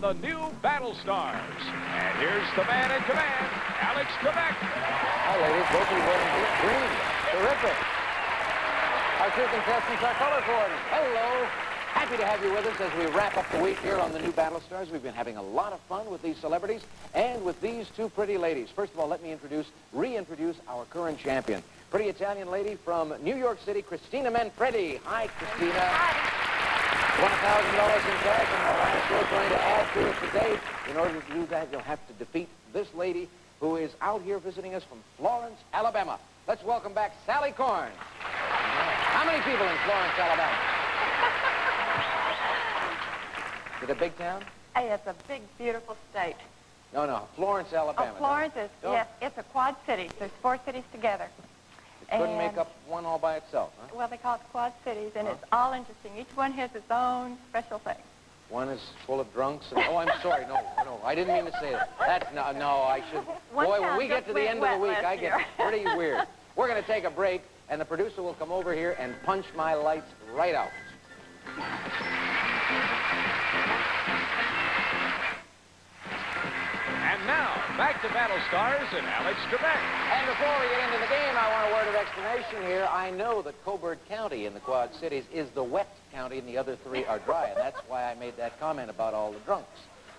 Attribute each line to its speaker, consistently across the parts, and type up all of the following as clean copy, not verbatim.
Speaker 1: the new Battlestars. And here's the man in command, Alex Trebek.
Speaker 2: Hi, ladies. Both of you wearing green. Terrific. Our two contestants are color coordinated. Hello. Happy to have you with us as we wrap up the week here on the new Battlestars. We've been having a lot of fun with these celebrities and with these two pretty ladies. First of all, let me reintroduce our current champion. Pretty Italian lady from New York City, Christina Manfredi. Hi, Christina.
Speaker 3: Hi.
Speaker 2: $1,000 in cash, and our last show is going to add to it today. In order to do that, you'll have to defeat this lady who is out here visiting us from Florence, Alabama. Let's welcome back Sally Korn. How many people in Florence, Alabama? Is it a big town?
Speaker 3: Hey, it's a big, beautiful state.
Speaker 2: No, Florence, Alabama.
Speaker 3: Oh, Florence is, yes, it's a quad city. There's 4 cities together.
Speaker 2: It couldn't make up one all by itself, huh?
Speaker 3: Well, they call it quad cities, and it's all interesting. Each one has its own special thing.
Speaker 2: One is full of drunks. And, oh, I'm sorry. No, I didn't mean to say that. That's no, I should. Boy, when we get to the end of the week, I get pretty weird. We're going to take a break, and the producer will come over here and punch my lights right out.
Speaker 1: And now, back to Battlestars and Alex Trebek.
Speaker 2: And before we get into the game, I want a word of explanation here. I know that Coburg County in the Quad Cities is the wet county, and the other 3 are dry, and that's why I made that comment about all the drunks.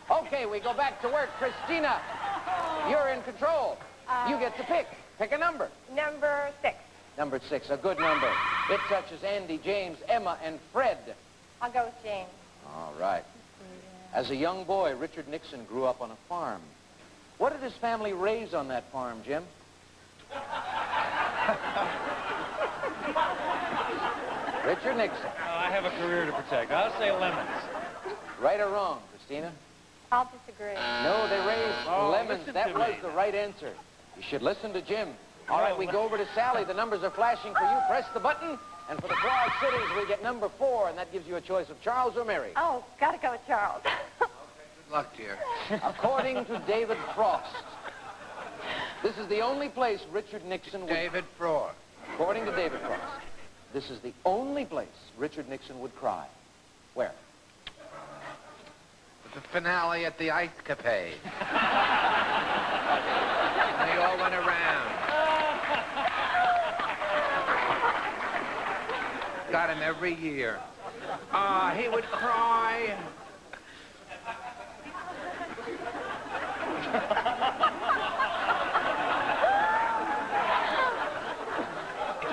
Speaker 2: Okay, we go back to work. Christina, you're in control. You get to pick. Pick a number.
Speaker 3: Number 6.
Speaker 2: Number 6, a good number. It touches Andy, James, Emma, and Fred.
Speaker 3: I'll go with James.
Speaker 2: All right. As a young boy, Richard Nixon grew up on a farm. What did his family raise on that farm, Jim? Richard Nixon.
Speaker 4: I have a career to protect. I'll say lemons.
Speaker 2: Right or wrong, Christina?
Speaker 3: I'll disagree.
Speaker 2: No, they raised lemons.
Speaker 4: listen
Speaker 2: That
Speaker 4: to
Speaker 2: was
Speaker 4: me.
Speaker 2: the right answer. You should listen to Jim. All right, we go over to Sally. The numbers are flashing for you. Press the button. And for the Quad Cities, we get number 4, and that gives you a choice of Charles or Mary.
Speaker 3: Oh, gotta go with Charles.
Speaker 5: Good luck, dear.
Speaker 2: According to David Frost, this is the only place Richard Nixon would...
Speaker 5: David Frost.
Speaker 2: According to David Frost, this is the only place Richard Nixon would cry. Where?
Speaker 5: The finale at the Ice Capade. They all went around. Got him every year. He would cry.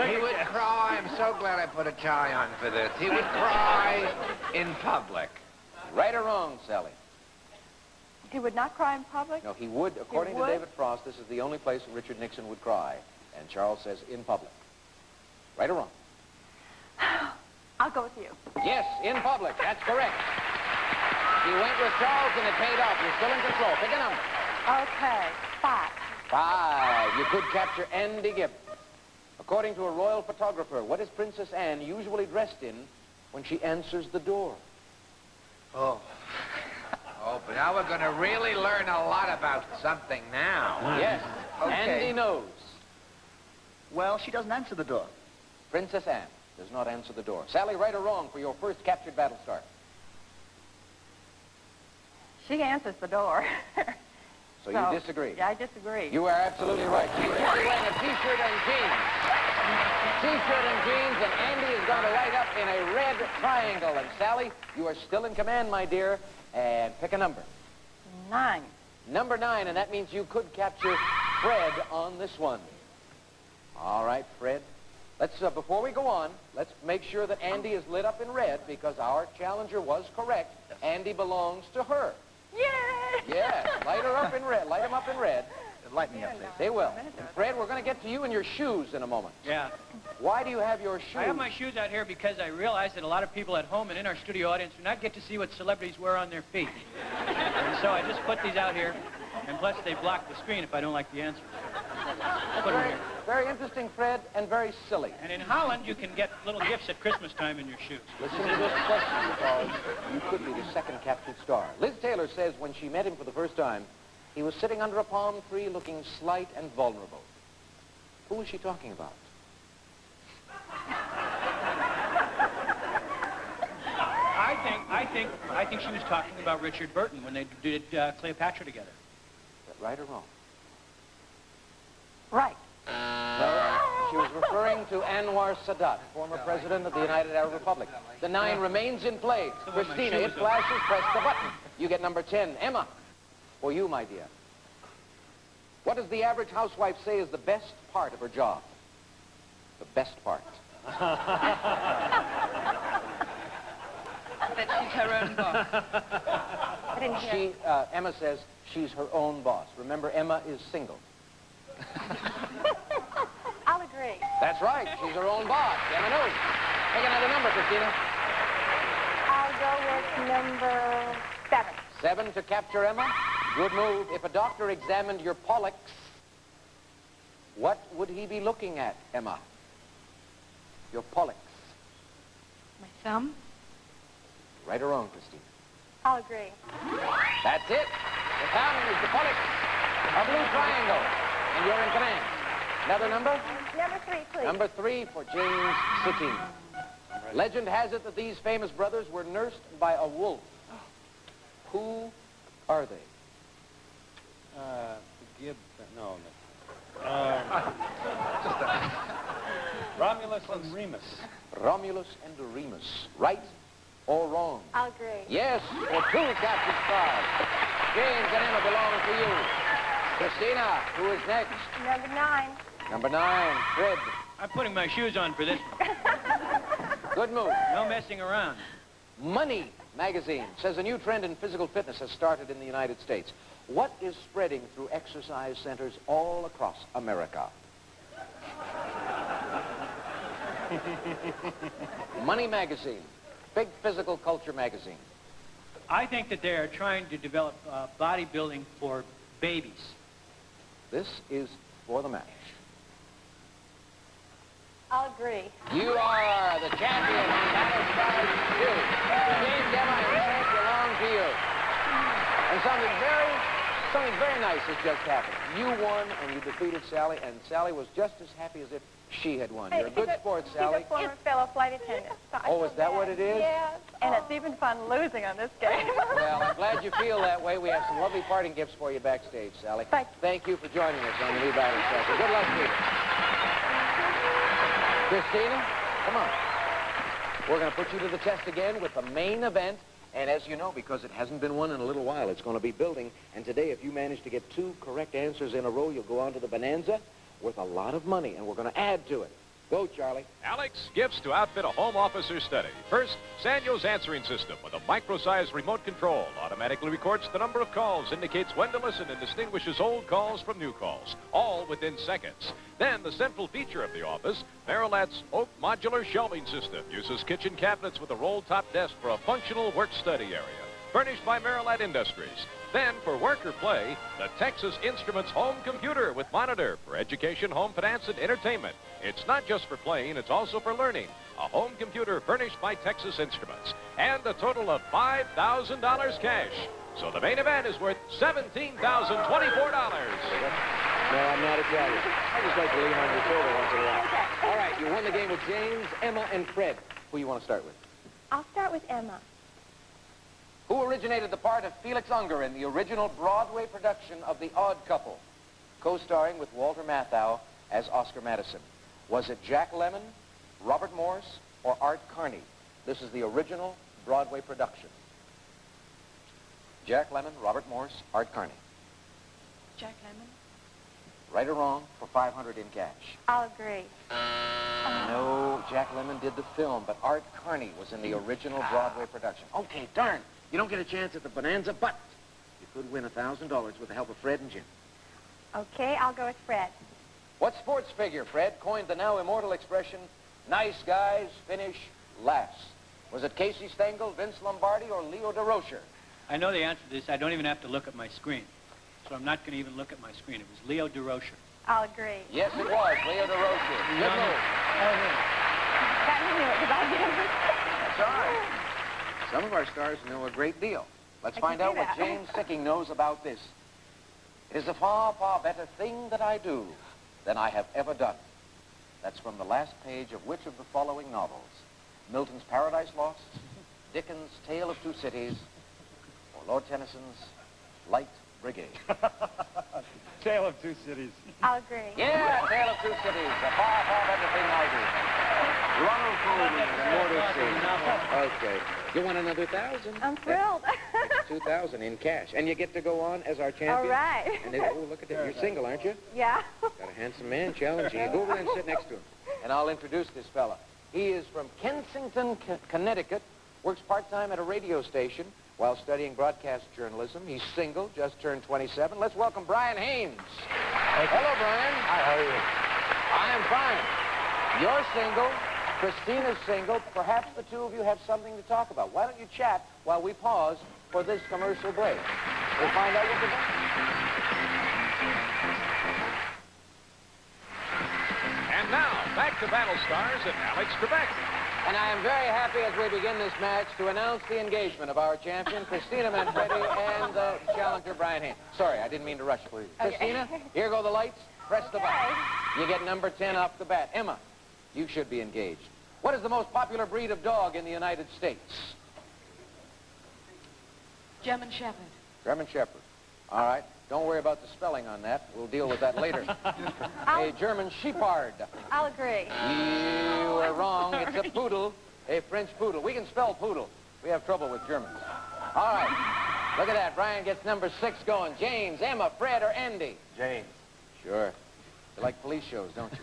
Speaker 5: He would cry. I'm so glad I put a tie on for this. He would cry in public.
Speaker 2: Right or wrong, Sally?
Speaker 3: He would not cry in public?
Speaker 2: No, he would. According to David Frost, this is the only place Richard Nixon would cry. And Charles says in public. Right or wrong?
Speaker 3: I'll go with you.
Speaker 2: Yes, in public. That's correct. You went with Charles and it paid off. You're still in control. Pick a number.
Speaker 3: Okay, 5.
Speaker 2: 5. You could capture Andy Gibb. According to a royal photographer, what is Princess Anne usually dressed in when she answers the door?
Speaker 5: Oh, but now we're going to really learn a lot about something now.
Speaker 2: Yes,
Speaker 5: Okay.
Speaker 2: Andy knows.
Speaker 6: Well, she doesn't answer the door.
Speaker 2: Princess Anne does not answer the door. Sally, right or wrong for your first captured Battlestar?
Speaker 3: She answers the door.
Speaker 2: So you disagree?
Speaker 3: Yeah, I disagree.
Speaker 2: You are absolutely right. She's wearing a T-shirt and jeans. T-shirt and jeans, and Andy is going to light up in a red triangle. And Sally, you are still in command, my dear. And pick a number.
Speaker 3: 9.
Speaker 2: Number 9, and that means you could capture Fred on this one. All right, Fred. Let's, before we go on, let's make sure that Andy is lit up in red because our challenger was correct. Andy belongs to her.
Speaker 3: Yay!
Speaker 2: Yes, light her up in red. Light him up in red.
Speaker 6: Light me up, please.
Speaker 2: They will. And Fred, we're going to get to you and your shoes in a moment.
Speaker 4: Yeah.
Speaker 2: Why do you have your shoes?
Speaker 4: I have my shoes out here because I realize that a lot of people at home and in our studio audience do not get to see what celebrities wear on their feet. And so I just put these out here, and plus they block the screen if I don't like the answers. Put them here.
Speaker 2: Very interesting, Fred, and very silly.
Speaker 4: And in Holland, you can get little gifts at Christmas time in your shoes.
Speaker 2: Listen to this question because you could be the second captured star. Liz Taylor says when she met him for the first time, he was sitting under a palm tree looking slight and vulnerable. Who was she talking about?
Speaker 4: I think she was talking about Richard Burton when they did Cleopatra together.
Speaker 2: Is that right or wrong?
Speaker 3: Right.
Speaker 2: No, she was referring to Anwar Sadat, former president of the United Arab Republic. The 9 remains in play. Christina, it flashes, press the button. You get number 10. Emma, for you, my dear. What does the average housewife say is the best part of her job? The best part.
Speaker 7: That she's her own boss.
Speaker 3: I didn't hear.
Speaker 2: Emma says she's her own boss. Remember, Emma is single.
Speaker 3: I'll agree.
Speaker 2: That's right. She's her own boss. Emma knows. Pick another number, Christina.
Speaker 3: I'll go with number 7.
Speaker 2: 7 to capture Emma. Good move. If a doctor examined your pollux, what would he be looking at, Emma? Your pollux.
Speaker 7: My thumb?
Speaker 2: Right or wrong, Christina?
Speaker 3: I'll agree.
Speaker 2: That's it. The thumb is the pollux. A blue triangle. And you're in command. Another number?
Speaker 3: Number 3, please.
Speaker 2: Number 3 for James Sicking. Legend has it that these famous brothers were nursed by a wolf. Who are they?
Speaker 8: Romulus and Remus.
Speaker 2: Romulus and Remus. Right or wrong?
Speaker 3: I'll agree.
Speaker 2: Yes, for 2 captain stars. James and Emma belong to you. Christina, who is next?
Speaker 3: Number 9.
Speaker 2: Number 9, Fred.
Speaker 4: I'm putting my shoes on for this one.
Speaker 2: Good move.
Speaker 4: No messing around.
Speaker 2: Money magazine says a new trend in physical fitness has started in the United States. What is spreading through exercise centers all across America? Money magazine, big physical culture magazine.
Speaker 4: I think that they are trying to develop bodybuilding for babies.
Speaker 2: This is for the match.
Speaker 3: I'll agree.
Speaker 2: You are the champion on Battlestars 2. James, Emma, and Fred belong to you. And something very nice has just happened. You won, and you defeated Sally, and Sally was just as happy as if she had won. You're a good sport, Sally.
Speaker 3: She's a former fellow flight attendant. So I
Speaker 2: Oh,
Speaker 3: feel
Speaker 2: is that what
Speaker 3: bad.
Speaker 2: it is?
Speaker 3: Yes. And it's even fun losing on this game.
Speaker 2: Well, I'm glad you feel that way. We have some lovely parting gifts for you backstage, Sally.
Speaker 3: Thank
Speaker 2: you for joining us on the new Battlestars. Good luck to you. Christina, come on. We're going to put you to the test again with the main event. And as you know, because it hasn't been won in a little while, it's going to be building. And today, if you manage to get 2 correct answers in a row, you'll go on to the Bonanza worth a lot of money, and we're going to add to it. Go, Charlie.
Speaker 1: Alex, gifts to outfit a home office or study. First, Sanyo's answering system with a micro-sized remote control. Automatically records the number of calls, indicates when to listen, and distinguishes old calls from new calls, all within seconds. Then, the central feature of the office, Marilat's oak modular shelving system, uses kitchen cabinets with a roll-top desk for a functional work-study area. Furnished by Marilat Industries. Then, for work or play, the Texas Instruments home computer with monitor for education, home finance, and entertainment. It's not just for playing, it's also for learning. A home computer furnished by Texas Instruments. And a total of $5,000 cash. So the main event is worth $17,024.
Speaker 2: No, I'm not Italian. I just like to lean on your shoulder once in a while. All right, you won the game with James, Emma, and Fred. Who you want to start with?
Speaker 3: I'll start with Emma.
Speaker 2: Who originated the part of Felix Unger in the original Broadway production of The Odd Couple, co-starring with Walter Matthau as Oscar Madison? Was it Jack Lemmon, Robert Morse, or Art Carney? This is the original Broadway production. Jack Lemmon, Robert Morse, Art Carney.
Speaker 7: Jack Lemmon?
Speaker 2: Right or wrong for $500 in cash?
Speaker 3: I'll agree.
Speaker 2: No, Jack Lemmon did the film, but Art Carney was in the original Broadway production. Okay, darn. You don't get a chance at the Bonanza, but you could win $1,000 with the help of Fred and Jim.
Speaker 3: Okay, I'll go with Fred.
Speaker 2: What sports figure, Fred, coined the now immortal expression, nice guys finish last? Was it Casey Stengel, Vince Lombardi, or Leo DeRocher?
Speaker 4: I know the answer to this. I don't even have to look at my screen. So I'm not going to even look at my screen. It was Leo DeRocher.
Speaker 3: I'll agree.
Speaker 2: Yes, it was, Leo DeRocher. Good move.
Speaker 3: That knew it because I didn't.
Speaker 2: That's all right. Some of our stars know a great deal. Let's
Speaker 3: I
Speaker 2: find
Speaker 3: can
Speaker 2: out
Speaker 3: see
Speaker 2: what
Speaker 3: that.
Speaker 2: James Sicking knows about this. It is a far, far better thing that I do than I have ever done. That's from the last page of which of the following novels? Milton's Paradise Lost, Dickens' Tale of Two Cities or Lord Tennyson's Light Brigade?
Speaker 8: Tale of Two Cities.
Speaker 3: I'll agree.
Speaker 2: Yeah, Tale of Two Cities. A far, far better thing I do. Ronald Colman and Mortar Scene. Okay. You want another 1,000?
Speaker 3: I'm thrilled.
Speaker 2: That's 2,000 in cash. And you get to go on as our champion?
Speaker 3: All right.
Speaker 2: And oh, look at that. You're single, aren't you?
Speaker 3: Yeah.
Speaker 2: Got a handsome man challenging you. Go over there and sit next to him. And I'll introduce this fella. He is from Kensington, Connecticut, works part-time at a radio station while studying broadcast journalism. He's single, just turned 27. Let's welcome Brian Haynes. Hello, Brian.
Speaker 8: Hi, how are you?
Speaker 2: I am fine. You're single. Christina's single. Perhaps the two of you have something to talk about. Why don't you chat while we pause for this commercial break? We'll find out what we're doing.
Speaker 1: And now, back to Battlestars and Alex Trebek.
Speaker 2: And I am very happy as we begin this match to announce the engagement of our champion, Christina Manfredi, and the challenger, Brian Haynes. Sorry, I didn't mean to rush you. Christina, here go the lights. Press the button. You get number 10 off the bat. Emma, you should be engaged. What is the most popular breed of dog in the United States?
Speaker 7: German Shepherd.
Speaker 2: German Shepherd. All right. Don't worry about the spelling on that. We'll deal with that later. A German Shepherd.
Speaker 3: I'll agree.
Speaker 2: You were wrong. It's a poodle, a French poodle. We can spell poodle. We have trouble with Germans. All right. Look at that. Brian gets number 6 going. James, Emma, Fred, or Andy?
Speaker 8: James.
Speaker 2: Sure. You like police shows, don't you?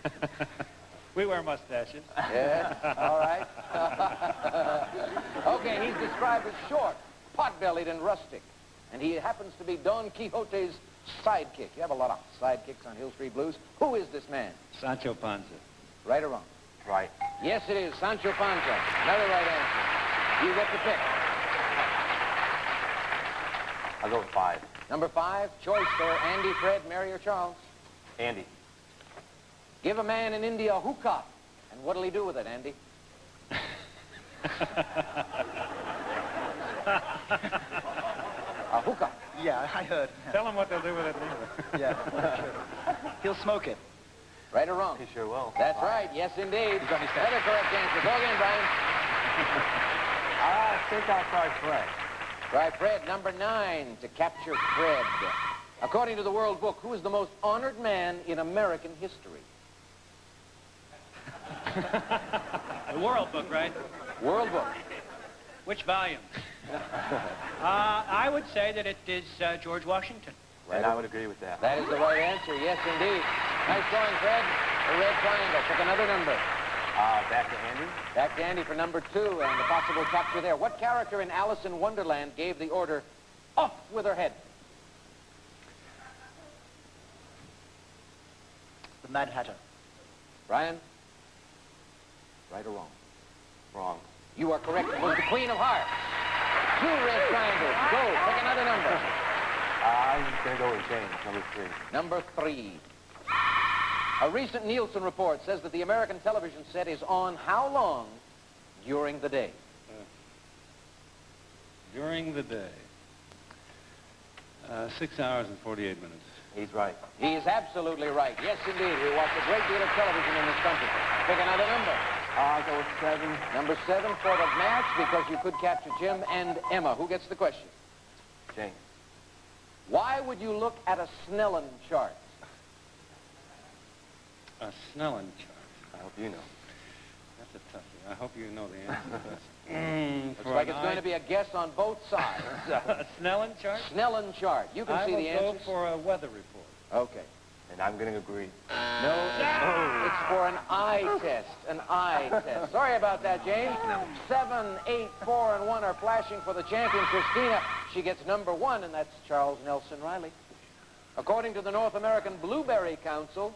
Speaker 8: We wear mustaches.
Speaker 2: Yes. All right. Okay, he's described as short, pot-bellied, and rustic. And he happens to be Don Quixote's sidekick. You have a lot of sidekicks on Hill Street Blues. Who is this man?
Speaker 8: Sancho Panza.
Speaker 2: Right or wrong?
Speaker 8: Right.
Speaker 2: Yes, it is. Sancho Panza. Another right answer. You get to pick.
Speaker 8: I'll go with 5.
Speaker 2: Number 5, choice there. Andy, Fred, Mary, or Charles?
Speaker 8: Andy.
Speaker 2: Give a man in India a hookah. And what'll he do with it, Andy? A hookah.
Speaker 6: Yeah, I heard.
Speaker 8: Tell him what they'll do with it later.
Speaker 6: Yeah. He'll smoke it.
Speaker 2: Right or wrong?
Speaker 8: He sure will.
Speaker 2: That's right. Yes, indeed. Another correct answer. Go again, Brian.
Speaker 8: I think I'll try Fred.
Speaker 2: Try Fred. Number 9, to capture Fred. According to the World Book, who is the most honored man in American history?
Speaker 4: The World Book, right?
Speaker 2: World Book.
Speaker 4: Which volume? I would say that it is George Washington.
Speaker 8: And I would agree with that.
Speaker 2: That is the right answer. Yes, indeed. Nice going, Fred. The red triangle. Pick another number.
Speaker 8: Back to Andy.
Speaker 2: Back to Andy for number 2 and the possible capture there. What character in Alice in Wonderland gave the order, off with her head?
Speaker 6: The Mad Hatter.
Speaker 2: Brian? Right or wrong?
Speaker 8: Wrong.
Speaker 2: You are correct. It was the Queen of Hearts. 2 red triangles. Go. Pick another number.
Speaker 8: I'm going to go with James, number 3.
Speaker 2: Number 3. A recent Nielsen report says that the American television set is on how long during the day?
Speaker 9: During the day. 6 hours and 48 minutes.
Speaker 8: He's right.
Speaker 2: He is absolutely right. Yes, indeed. We watch a great deal of television in this country. Pick another number.
Speaker 8: I'll go with 7.
Speaker 2: Number 7 for the match because you could capture Jim and Emma. Who gets the question?
Speaker 8: James.
Speaker 2: Why would you look at a Snellen chart?
Speaker 9: A Snellen chart.
Speaker 8: I hope you know.
Speaker 9: That's a toughie. I hope you know the answer to this.
Speaker 2: Looks like it's going to be a guess on both sides.
Speaker 9: A Snellen chart?
Speaker 2: Snellen chart. You can see the
Speaker 9: I will
Speaker 2: answers.
Speaker 9: go for a weather report.
Speaker 2: Okay.
Speaker 8: And I'm going to agree.
Speaker 2: No, it's for an eye test. An eye test. Sorry about that, James. 7, 8, 4, and 1 are flashing for the champion, Christina. She gets number 1, and that's Charles Nelson Riley. According to the North American Blueberry Council,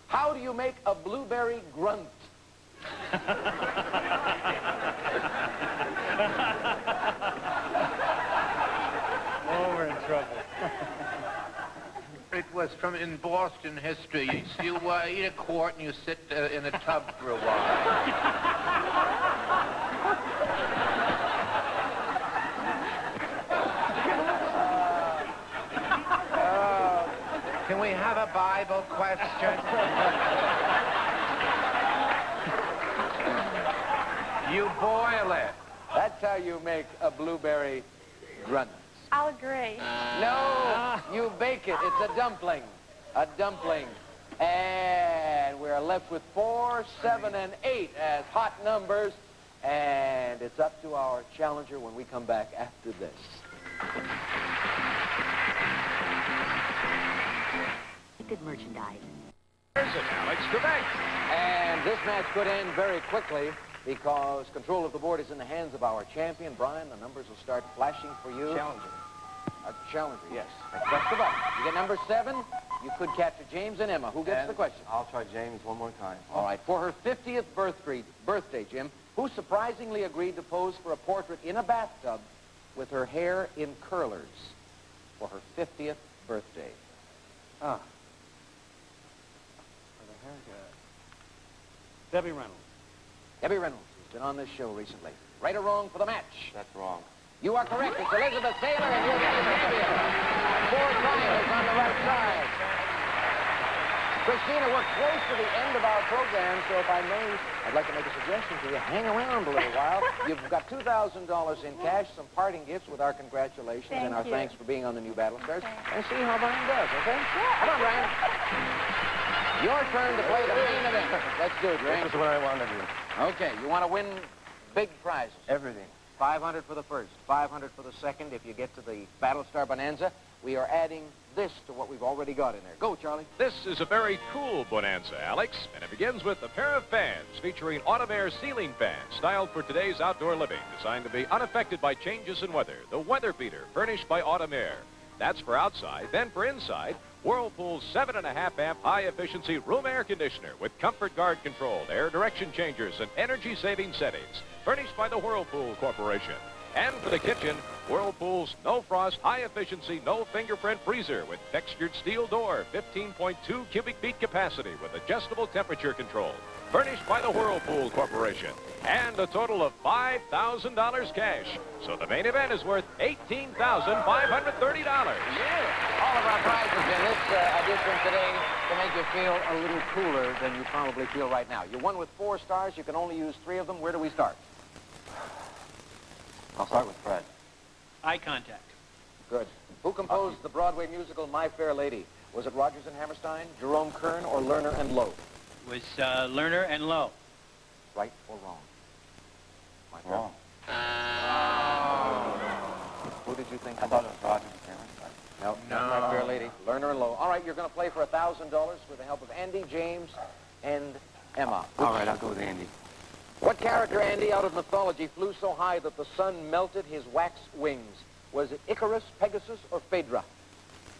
Speaker 2: how do you make a blueberry grunt?
Speaker 9: Oh, we're in trouble.
Speaker 5: It was from in Boston history. You eat a quart and you sit in a tub for a while. Can we have a Bible question? You boil it.
Speaker 2: That's how you make a blueberry grunt.
Speaker 3: I'll agree.
Speaker 2: No, you bake it. It's a dumpling. A dumpling. And we're left with 4, 7, and 8 as hot numbers. And it's up to our challenger when we come back after this.
Speaker 10: Good merchandise.
Speaker 1: Here's it, Alex Trebek.
Speaker 2: And this match could end very quickly because control of the board is in the hands of our champion. Brian, the numbers will start flashing for you.
Speaker 8: Challenger.
Speaker 2: A challenger, yes. Press the button. You get number 7. You could capture James and Emma. Who gets
Speaker 8: And
Speaker 2: the question?
Speaker 8: I'll try James one more time.
Speaker 2: All right. For her 50th birthday, Jim, who surprisingly agreed to pose for a portrait in a bathtub with her hair in curlers for her 50th birthday?
Speaker 9: Ah. For the haircut. Debbie Reynolds.
Speaker 2: Debbie Reynolds, who's been on this show recently. Right or wrong for the match?
Speaker 8: That's wrong.
Speaker 2: You are correct. It's Elizabeth Taylor, and you'll get the champion. 4 triangles on the right side. Christina, we're close to the end of our program, so if I may, I'd like to make a suggestion to you. Hang around a little while. You've got $2,000 in cash, some parting gifts with our congratulations and our thanks for being on the new Battlestars, and see how Brian does, okay? Come on, Brian. Your turn to play the main event. Let's do it, Ray.
Speaker 8: This is what I want to do.
Speaker 2: Okay, you want to win big prizes.
Speaker 8: Everything.
Speaker 2: 500 for the first, 500 for the second. If you get to the Battlestar Bonanza, we are adding this to what we've already got in there. Go, Charlie.
Speaker 1: This is a very cool bonanza, Alex, and it begins with a pair of fans featuring Automair ceiling fans styled for today's outdoor living, designed to be unaffected by changes in weather. The Weather Beater, furnished by Automair. That's for outside. Then for inside, Whirlpool's 7.5 amp high-efficiency room air conditioner with comfort guard controlled air direction changers and energy-saving settings, furnished by the Whirlpool Corporation. And for the kitchen, Whirlpool's no-frost, high-efficiency, no-fingerprint freezer with textured steel door, 15.2 cubic feet capacity with adjustable temperature control, furnished by the Whirlpool Corporation. And a total of $5,000 cash. So the main event is worth $18,530.
Speaker 2: All of our prizes in this edition today to make you feel a little cooler than you probably feel right now. You won with 4 stars. You can only use 3 of them. Where do we start?
Speaker 8: I'll start with Fred.
Speaker 4: Eye contact.
Speaker 2: Good. Who composed the Broadway musical My Fair Lady? Was it Rodgers and Hammerstein, Jerome Kern, or Lerner and Lowe?
Speaker 4: It was Lerner and Lowe.
Speaker 2: Right or wrong? My Fair
Speaker 8: Wrong.
Speaker 2: Who did you think?
Speaker 8: I thought it was Rodgers and Hammerstein.
Speaker 2: No, not My Fair Lady. Lerner and Lowe. All right, you're going to play for $1,000 with the help of Andy, James, and Emma.
Speaker 8: All right, I'll go with Andy.
Speaker 2: What character, Andy, out of mythology flew so high that the sun melted his wax wings? Was it Icarus, Pegasus, or Phaedra?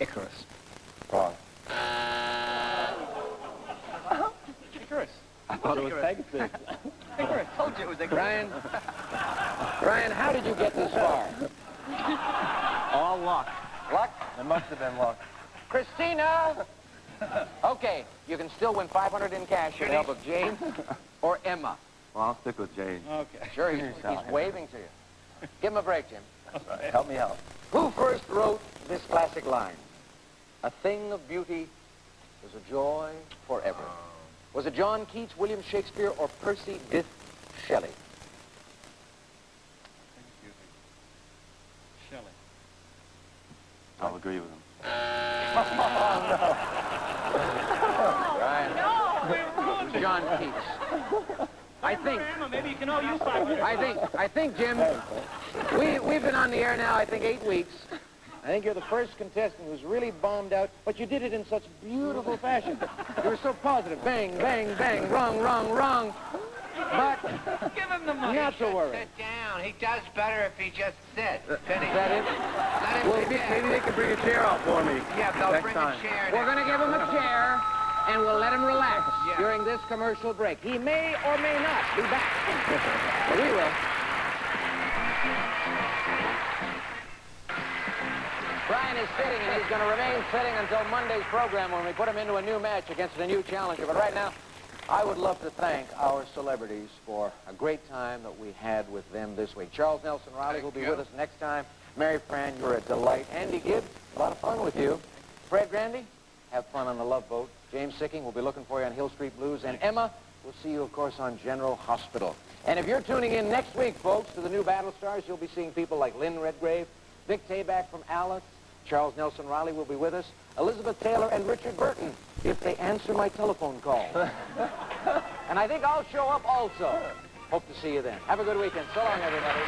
Speaker 8: Icarus. Wrong.
Speaker 4: Icarus.
Speaker 9: I thought it was Pegasus.
Speaker 4: Icarus. Told you it was Icarus.
Speaker 2: Brian, how did you get this far?
Speaker 9: All luck.
Speaker 2: Luck?
Speaker 8: It must have been luck.
Speaker 2: Christina! Okay, you can still win 500 in cash with the help of James or Emma.
Speaker 8: Well, I'll stick with James.
Speaker 4: Okay.
Speaker 2: Sure, he's waving to you. Give him a break, Jim.
Speaker 8: Right, help me out.
Speaker 2: Who first wrote this classic line? A thing of beauty is a joy forever. Was it John Keats, William Shakespeare, or Percy Bysshe Shelley?
Speaker 4: Shelley.
Speaker 8: I'll agree with him.
Speaker 2: Brian. No! It was John Keats. I think.
Speaker 4: Maybe you can all use 500.
Speaker 2: I think, Jim, we've been on the air now, I think, 8 weeks. I think you're the first contestant who's really bombed out, but you did it in such beautiful fashion. You were so positive. Bang, bang, bang, wrong, wrong, wrong. But
Speaker 4: Give him the money.
Speaker 2: not to worry.
Speaker 5: Sit down. He does better if he just sits.
Speaker 2: Is that it?
Speaker 5: Let him
Speaker 2: Well,
Speaker 5: sit down.
Speaker 8: Maybe they can bring a chair out for me.
Speaker 5: Yeah, they'll
Speaker 8: next
Speaker 5: bring
Speaker 8: time.
Speaker 5: a chair.
Speaker 2: We're going to give him a chair, and we'll let him relax
Speaker 5: Yeah.
Speaker 2: during this commercial break. He may or may not be back. But we will. Brian is sitting, and he's going to remain sitting until Monday's program when we put him into a new match against a new challenger. But right now, I would love to thank our celebrities for a great time that we had with them this week. Charles Nelson Riley will be with us next time. Mary Fran, you're a delight. Andy Gibbs, a lot of fun with you. Fred Grandy, have fun on the Love Boat. James Sicking will be looking for you on Hill Street Blues. And Emma, We'll see you, of course, on General Hospital. And if you're tuning in next week, folks, to the new Battlestars, you'll be seeing people like Lynn Redgrave, Vic Tayback from Alice, Charles Nelson Riley will be with us, Elizabeth Taylor and Richard Burton, if they answer my telephone call. And I think I'll show up also. Hope to see you then. Have a good weekend. So long, everybody.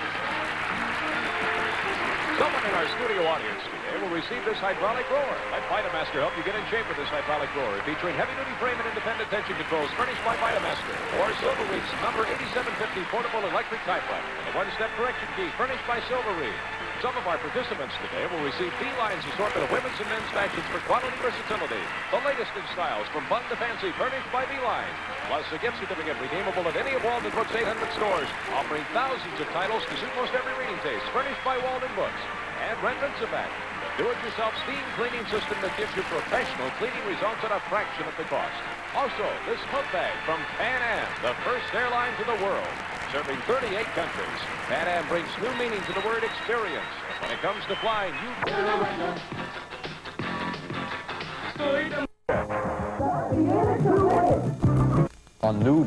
Speaker 1: Someone in our studio audience today will receive this hydraulic roller. Let Vitamaster help you get in shape with this hydraulic roller, featuring heavy-duty frame and independent tension controls furnished by Vitamaster. Or Silver Reed's number 8750 portable electric typewriter and a one-step correction key furnished by Silver Reed. Some of our participants today will receive Beeline's assortment of women's and men's fashions for quality versatility. The latest in styles from fun to fancy furnished by Beeline. Plus a gift certificate redeemable at any of Walden Books' 800 stores, offering thousands of titles to suit most every reading taste, furnished by Walden Books. And remnants of that. Do-it-yourself steam cleaning system that gives you professional cleaning results at a fraction of the cost. Also, this book bag from Pan Am, the first airline to the world. Serving 38 countries, Pan Am brings new meaning to the word experience. When it comes to flying, you...
Speaker 11: On new